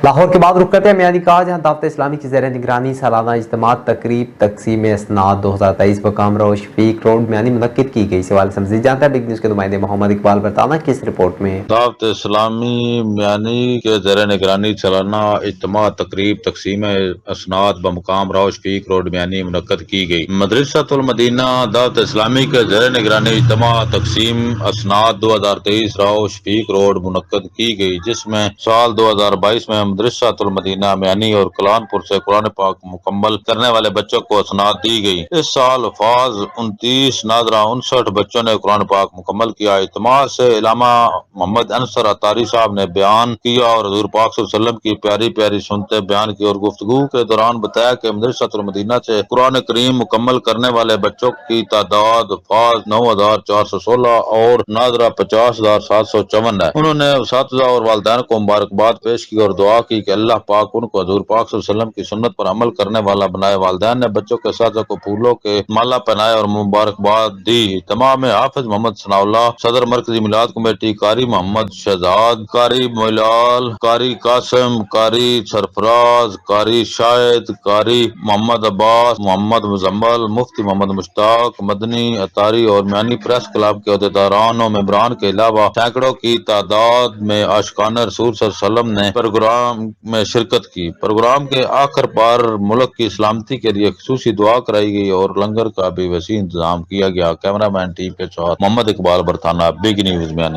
لاہور کے بعد رخ کرتے ہیں میانی کہا جہاں دعوت اسلامی کی زیر نگرانی سالانہ اجتماع تقریب تقسیم اسناد 2023 مقام رو شفیق روڈ میانی منعقد کی گئی۔ سوال سے مزید جانتا ہے بگ نیوز کے نمائندے محمد اقبال برطانہ کی اس رپورٹ میں۔ دعوت اسلامی میانی کے زیر نگرانی سالانہ اجتماع تقریب تقسیم اسناد بمقام رو شفیق روڈ میانی منعقد کی گئی۔ مدرسۃ المدینہ دعوت اسلامی کے زیر نگرانی اجتماع تقسیم اسناد 2023 رو شفیق روڈ منعقد کی گئی، جس میں سال 2022 میں مدرسۃ المدینہ میانی اور کلان پور سے قرآن پاک مکمل کرنے والے بچوں کو اسناد دی گئی۔ اس سال فاض 29 ناظرہ 59 بچوں نے قرآن پاک مکمل کیا۔ اجتماع سے علامہ محمد انصر عطاری صاحب نے بیان کیا اور حضور پاک صلی اللہ علیہ وسلم کی پیاری پیاری سنتیں بیان کی اور گفتگو کے دوران بتایا کہ مدرسۃ المدینہ سے قرآن کریم مکمل کرنے والے بچوں کی تعداد فاض 9416 اور ناظرہ 50754 ہے۔ انہوں نے اساتذہ اور والدین کو مبارکباد پیش کی اور دعا کی کہ اللہ پاک ان کو حضور پاک صلی اللہ علیہ وسلم کی سنت پر عمل کرنے والا بنائے۔ والدین نے بچوں کے اساتذہ کو پھولوں کے مالا پہنائے اور مبارکباد دی۔ اجتماع میں حافظ محمد ثناء اللہ، صدر مرکزی میلاد کمیٹی، قاری محمد شہزاد، قاری ملال، قاری قاسم، قاری سرفراز، قاری شاہد، قاری محمد عباس، محمد مزمل، مفتی محمد مشتاق، مدنی، عطاری اور میانی پریس کلب کے عہدیداران و ممبران کے علاوہ سینکڑوں کی تعداد میں عاشقان رسول صلی اللہ علیہ وسلم نے پروگرام میں شرکت کی۔ پروگرام کے آخر پر ملک کی سلامتی کے لیے خصوصی دعا کرائی گئی اور لنگر کا بھی وسیع انتظام کیا گیا۔ کیمرہ مین ٹیم کے ساتھ محمد اقبال برطانہ، بگ نیوز میانی۔